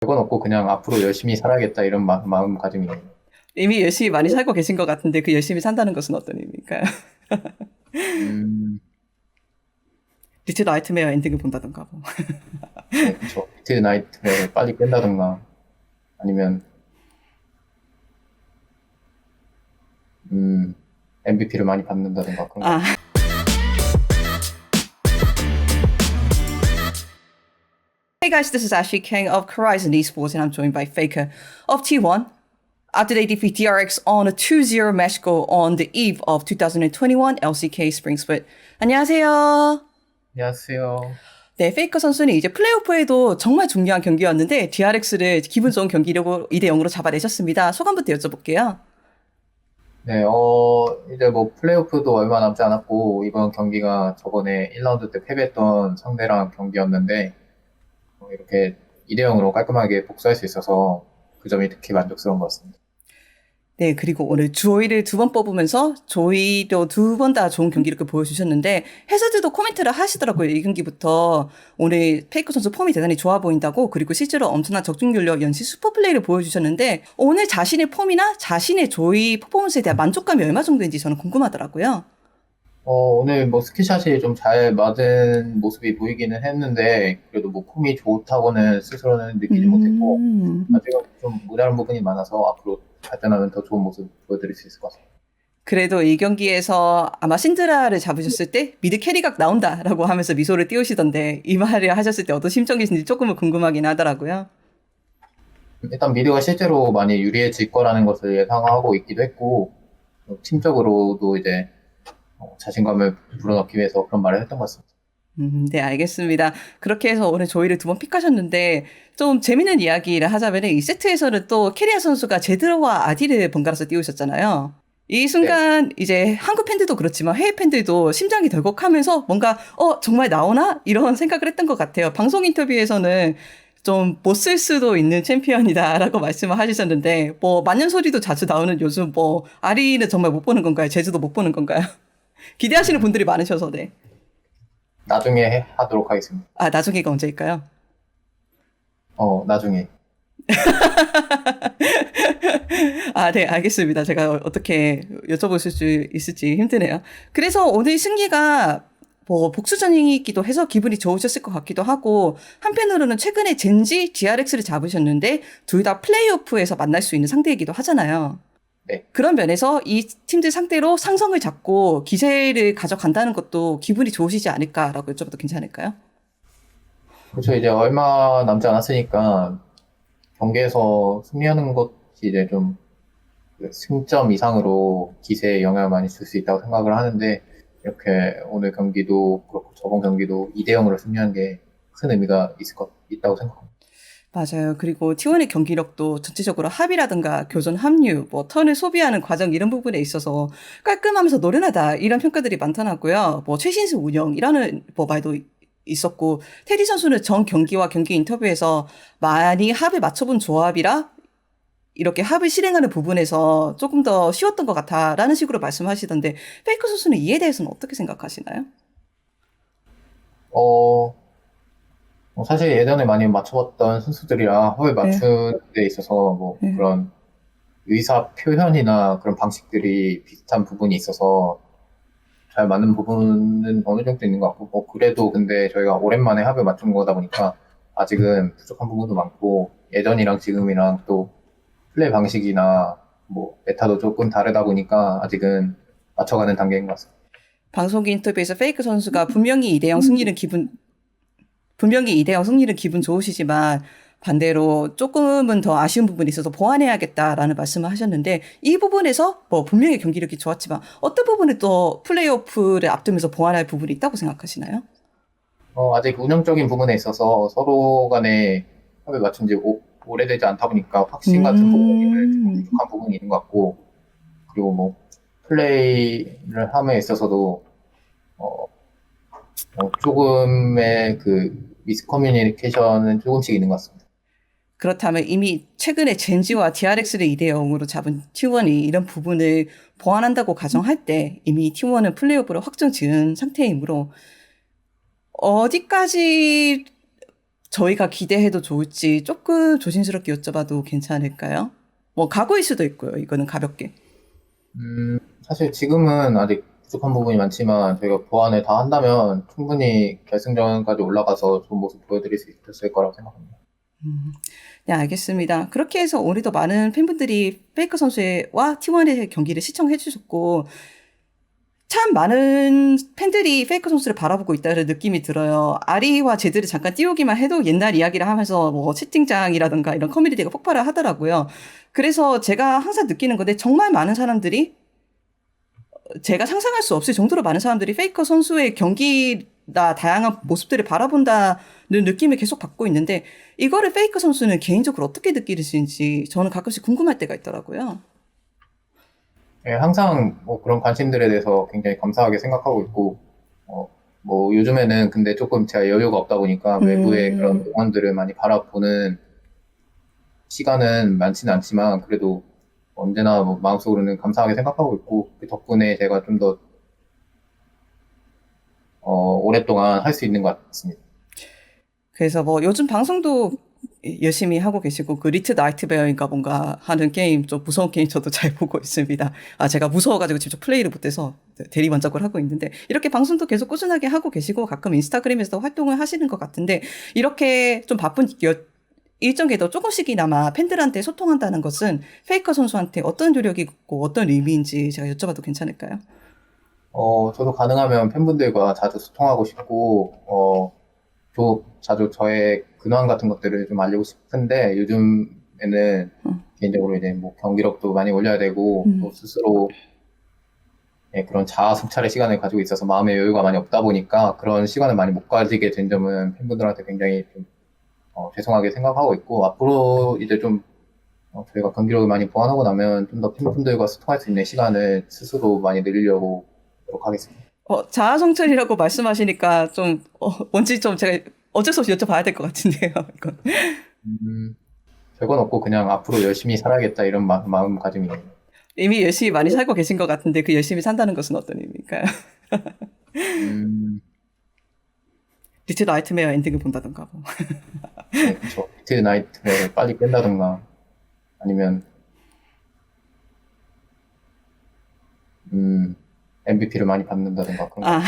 별건 없고 그냥 앞으로 열심히 살아야겠다 이런 마음가짐이네요. 이미 열심히 많이 살고 계신 것 같은데 그 열심히 산다는 것은 어떤 의미일까요? 음, 리틀 나이트메어 엔딩을 본다던가 뭐. 네, 그쵸. 미드 나이트메어를 빨리 깬다던가 아니면 MVP를 많이 받는다던가 그런 것 아, 같아요. hey guys, this is Ashley King of Horizon Esports and I'm joined by Faker of T1. After they defeat DRX on a 2-0 match goal on the eve of 2021 LCK Spring Split. 안녕하세요. 안녕하세요. 네, 페이커 선수는 이제 플레이오프에도 정말 중요한 경기였는데 DRX를 기분 좋은 경기력으로 2대 0으로 잡아내셨습니다. 소감부터 여쭤볼게요. 네, 이제 뭐 플레이오프도 얼마 남지 않았고 이번 경기가 저번에 1라운드 때 패배했던 상대랑 경기였는데 이렇게 2대 0으로 깔끔하게 복수할 수 있어서 그 점이 특히 만족스러운 것 같습니다. 네, 그리고 오늘 조이를 두 번 뽑으면서 조이도 두 번 다 좋은 경기력을 보여주셨는데 해설들도 코멘트를 하시더라고요. 이 경기부터 오늘 페이커 선수 폼이 대단히 좋아 보인다고 그리고 실제로 엄청난 적중률력 연시 슈퍼플레이를 보여주셨는데 오늘 자신의 폼이나 자신의 조이 퍼포먼스에 대한 만족감이 얼마 정도인지 저는 궁금하더라고요. 오늘 뭐 스키샷이 좀 잘 맞은 모습이 보이기는 했는데, 그래도 뭐 폼이 좋다고는 스스로는 느끼지 못했고, 음. 아직은 좀 모자란 부분이 많아서 앞으로 발전하면 더 좋은 모습 보여드릴 수 있을 것 같습니다. 그래도 이 경기에서 아마 신드라를 잡으셨을 때 미드 캐리각 나온다라고 하면서 미소를 띄우시던데 이 말을 하셨을 때 어떤 심정이신지 조금은 궁금하긴 하더라고요. 일단 미드가 실제로 많이 유리해질 거라는 것을 예상하고 있기도 했고, 팀적으로도 이제 자신감을 불어넣기 위해서 그런 말을 했던 것 같습니다. 네, 알겠습니다. 그렇게 해서 오늘 조이를 두 번 픽하셨는데, 좀 재밌는 이야기를 하자면, 이 세트에서는 또 캐리아 선수가 제드로와 아디를 번갈아서 띄우셨잖아요. 이 네. 순간, 이제 한국 팬들도 그렇지만 해외 팬들도 심장이 덜컥하면서 뭔가, 정말 나오나? 이런 생각을 했던 것 같아요. 방송 인터뷰에서는 좀 못 쓸 수도 있는 챔피언이다라고 말씀을 하시셨는데, 뭐, 만년소리도 자주 나오는 요즘 뭐, 아리는 정말 못 보는 건가요? 제주도 못 보는 건가요? 기대하시는 음, 분들이 많으셔서, 네. 나중에 하도록 하겠습니다. 아, 나중에가 언제일까요? 나중에. 아, 네, 알겠습니다. 제가 어떻게 여쭤보실 수 있을지 힘드네요. 그래서 오늘 승리가 뭐 복수전이기도 해서 기분이 좋으셨을 것 같기도 하고 한편으로는 최근에 젠지 GRX를 잡으셨는데 둘 다 플레이오프에서 만날 수 있는 상대이기도 하잖아요. 네. 그런 면에서 이 팀들 상대로 상성을 잡고 기세를 가져간다는 것도 기분이 좋으시지 않을까라고 여쭤봐도 괜찮을까요? 그렇죠. 이제 얼마 남지 않았으니까 경기에서 승리하는 것이 이제 좀그 승점 이상으로 기세에 영향을 많이 줄 수 있다고 생각을 하는데, 이렇게 오늘 경기도 그렇고 저번 경기도 2대 0으로 승리한 게 큰 의미가 있다고 생각합니다. 맞아요. 그리고 T1의 경기력도 전체적으로 합이라든가 교전 합류, 뭐 턴을 소비하는 과정 이런 부분에 있어서 깔끔하면서 노련하다 이런 평가들이 많더라고요. 뭐 최신식 운영이라는 뭐 말도 있었고 테디 선수는 전 경기와 경기 인터뷰에서 많이 합을 맞춰본 조합이라 이렇게 합을 실행하는 부분에서 조금 더 쉬웠던 것 같아라는 식으로 말씀하시던데 페이커 선수는 이에 대해서는 어떻게 생각하시나요? 어, 사실 예전에 많이 맞춰봤던 선수들이랑 합을 네, 맞추는 데 있어서 뭐 네. 그런 의사 표현이나 그런 방식들이 비슷한 부분이 있어서 잘 맞는 부분은 어느 정도 있는 것 같고, 그래도 근데 저희가 오랜만에 합을 맞춘 거다 보니까 아직은 부족한 부분도 많고, 예전이랑 지금이랑 또 플레이 방식이나 뭐 메타도 조금 다르다 보니까 아직은 맞춰가는 단계인 것 같습니다. 방송기 인터뷰에서 페이크 선수가 분명히 이대영 승리는 기분 좋으시지만 반대로 조금은 더 아쉬운 부분이 있어서 보완해야겠다라는 말씀을 하셨는데 이 부분에서 뭐 분명히 경기력이 좋았지만 어떤 부분에 또 플레이오프를 앞두면서 보완할 부분이 있다고 생각하시나요? 아직 운영적인 부분에 있어서 서로 간에 합을 맞춘 지 오래되지 않다 보니까 확신 같은 부분이 조금 음, 부족한 부분이 있는 것 같고, 그리고 뭐 플레이를 함에 있어서도 어, 조금의 그 미스커뮤니케이션은 조금씩 있는 것 같습니다. 그렇다면 이미 최근에 젠지와 DRX를 2대 0으로 잡은 T1이 이런 부분을 보완한다고 가정할 때 이미 T1은 플레이오프를 확정 지은 상태이므로 어디까지 저희가 기대해도 좋을지 조금 조심스럽게 여쭤봐도 괜찮을까요? 뭐 각오일 수도 있고요. 이거는 가볍게. 사실 지금은 아직 부족한 부분이 많지만 저희가 보완을 다 한다면 충분히 결승전까지 올라가서 좋은 모습 보여드릴 수 있을 거라고 생각합니다. 음, 네, 알겠습니다. 그렇게 해서 오늘도 많은 팬분들이 페이커 선수와 T1의 경기를 시청해 주셨고, 참 많은 팬들이 페이커 선수를 바라보고 있다는 느낌이 들어요. 아리와 제드를 잠깐 띄우기만 해도 옛날 이야기를 하면서 뭐 채팅장이라든가 이런 커뮤니티가 폭발을 하더라고요. 그래서 제가 항상 느끼는 건데 정말 많은 사람들이 제가 상상할 수 없을 정도로 많은 사람들이 페이커 선수의 경기나 다양한 모습들을 바라본다는 느낌을 계속 받고 있는데 이거를 페이커 선수는 개인적으로 어떻게 느끼시는지 저는 가끔씩 궁금할 때가 있더라고요. 예, 항상 뭐 그런 관심들에 대해서 굉장히 감사하게 생각하고 있고, 뭐 요즘에는 근데 조금 제가 여유가 없다 보니까 외부의 그런 응원들을 많이 바라보는 시간은 많지는 않지만 그래도 언제나 뭐 마음속으로는 감사하게 생각하고 있고 그 덕분에 제가 좀 더 오랫동안 할 수 있는 것 같습니다. 그래서 뭐 요즘 방송도 열심히 하고 계시고 그 리트 나이트베어인가 뭔가 하는 게임 좀 무서운 게임 저도 잘 보고 있습니다. 아 제가 무서워가지고 직접 플레이를 못해서 대리만족을 하고 있는데 이렇게 방송도 계속 꾸준하게 하고 계시고 가끔 인스타그램에서 활동을 하시는 것 같은데 이렇게 좀 바쁜 일정에도 조금씩이나마 팬들한테 소통한다는 것은 페이커 선수한테 어떤 노력이 있고 어떤 의미인지 제가 여쭤봐도 괜찮을까요? 저도 가능하면 팬분들과 자주 소통하고 싶고, 자주 저의 근황 같은 것들을 좀 알리고 싶은데, 요즘에는 개인적으로 이제 뭐 경기력도 많이 올려야 되고, 또 스스로 예, 그런 자아 성찰의 시간을 가지고 있어서 마음의 여유가 많이 없다 보니까 그런 시간을 많이 못 가지게 된 점은 팬분들한테 굉장히 좀 죄송하게 생각하고 있고, 앞으로 이제 좀 저희가 경기력을 많이 보완하고 나면 좀 더 팬분들과 소통할 수 있는 시간을 스스로 많이 늘리려고 노력하겠습니다. 자아성찰이라고 말씀하시니까 좀, 뭔지 좀 제가 어쩔 수 없이 여쭤봐야 될 것 같은데요, 이건. 음, 별건 없고 그냥 앞으로 열심히 살아야겠다 이런 마음가짐이에요. 이미 열심히 많이 살고 계신 것 같은데 그 열심히 산다는 것은 어떤 의미일까요? 음, 리틀 나이트메어 엔딩을 본다던가 뭐. 네, 그쵸. 비트 나이트를 빨리 깬다던가 아니면 MVP를 많이 받는다던가 그런 거. 아,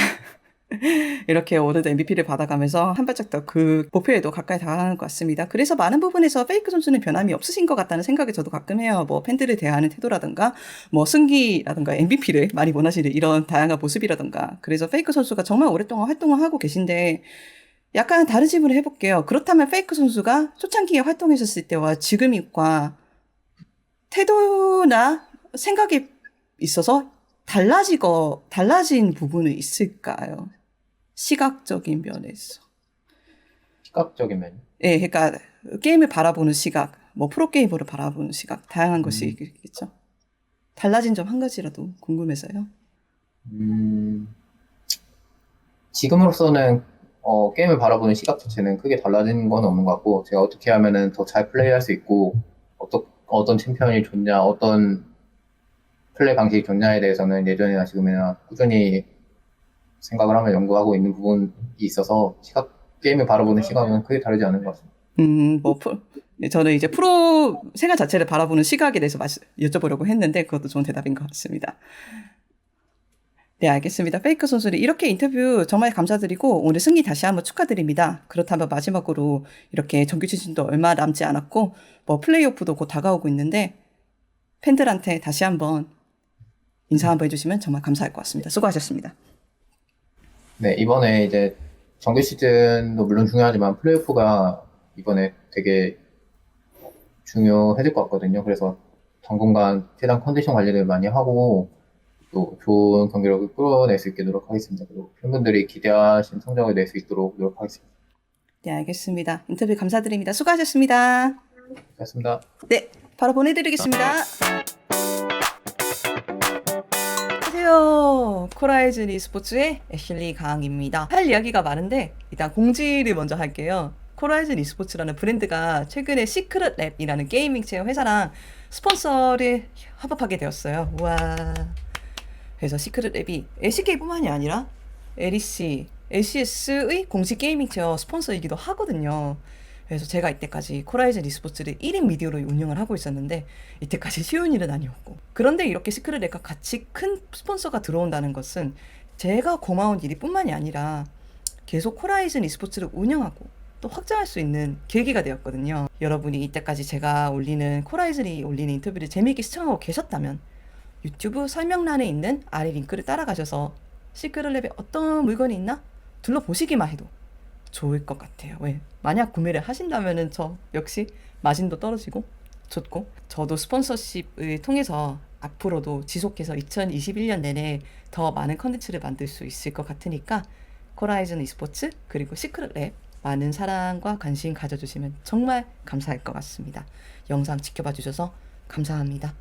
이렇게 오늘도 MVP를 받아가면서 한 발짝 더 그 목표에도 가까이 다가가는 것 같습니다. 그래서 많은 부분에서 페이크 선수는 변함이 없으신 것 같다는 생각이 저도 가끔 해요. 뭐 팬들을 대하는 태도라든가 뭐 승기라든가 MVP를 많이 원하시는 이런 다양한 모습이라든가 그래서 페이크 선수가 정말 오랫동안 활동을 하고 계신데 약간 다른 질문을 해볼게요. 그렇다면 페이크 선수가 초창기에 활동했었을 때와 지금과 태도나 생각에 있어서 달라진 부분은 있을까요? 시각적인 면에서. 시각적인 면이. 예, 그러니까 게임을 바라보는 시각, 뭐 프로게이머를 바라보는 시각, 다양한 것이 음, 있겠죠. 달라진 점 한 가지라도 궁금해서요. 음, 지금으로서는 게임을 바라보는 시각 자체는 크게 달라진 건 없는 것 같고 제가 어떻게 하면은 더 잘 플레이할 수 있고 어떤 챔피언이 좋냐, 어떤 플레이 방식이 좋냐에 대해서는 예전이나 지금이나 꾸준히 생각을 하며 연구하고 있는 부분이 있어서 게임을 바라보는 시각은 크게 다르지 않은 것 같습니다. 뭐, 네, 저는 이제 프로 생활 자체를 바라보는 시각에 대해서 여쭤보려고 했는데 그것도 좋은 대답인 것 같습니다. 네, 알겠습니다. 페이커 선수는 이렇게 인터뷰 정말 감사드리고 오늘 승리 다시 한번 축하드립니다. 그렇다면 마지막으로 이렇게 정규 시즌도 얼마 남지 않았고 뭐 플레이오프도 곧 다가오고 있는데 팬들한테 다시 한번 인사 한번 해주시면 정말 감사할 것 같습니다. 수고하셨습니다. 네, 이번에 이제 정규 시즌도 물론 중요하지만 플레이오프가 이번에 되게 중요해질 것 같거든요. 그래서 당분간 최대한 컨디션 관리를 많이 하고 또 좋은 경기력을 끌어낼 수 있게 노력하겠습니다. 그리고 팬분들이 기대하신 성적을 낼 수 있도록 노력하겠습니다. 네, 알겠습니다. 인터뷰 감사드립니다. 수고하셨습니다. 고맙습니다. 네, 바로 보내드리겠습니다. 안녕하세요. 코라이즌 e스포츠의 애슐리 강입니다. 할 이야기가 많은데 일단 공지를 먼저 할게요. 코라이즌 e스포츠라는 브랜드가 최근에 시크릿 랩이라는 게이밍체험 회사랑 스폰서를 협업하게 되었어요. 우와. 그래서 시크릿 랩이 LCK뿐만이 아니라 LEC, ACS의 공식 게이밍 체어 스폰서이기도 하거든요. 그래서 제가 이때까지 코라이즌 e스포츠를 1인 미디어로 운영을 하고 있었는데 이때까지 쉬운 일은 아니었고, 그런데 이렇게 시크릿랩과 같이 큰 스폰서가 들어온다는 것은 제가 고마운 일이 뿐만이 아니라 계속 코라이즌 e스포츠를 운영하고 또 확장할 수 있는 계기가 되었거든요. 여러분이 이때까지 제가 올리는 코라이즌이 올리는 인터뷰를 재미있게 시청하고 계셨다면 유튜브 설명란에 있는 아래 링크를 따라가셔서 시크릿랩에 어떤 물건이 있나 둘러보시기만 해도 좋을 것 같아요. 왜? 만약 구매를 하신다면은 저 역시 마진도 떨어지고 좋고, 저도 스폰서십을 통해서 앞으로도 지속해서 2021년 내내 더 많은 컨텐츠를 만들 수 있을 것 같으니까 코라이즌 e스포츠 그리고 시크릿랩 많은 사랑과 관심 가져주시면 정말 감사할 것 같습니다. 영상 지켜봐 주셔서 감사합니다.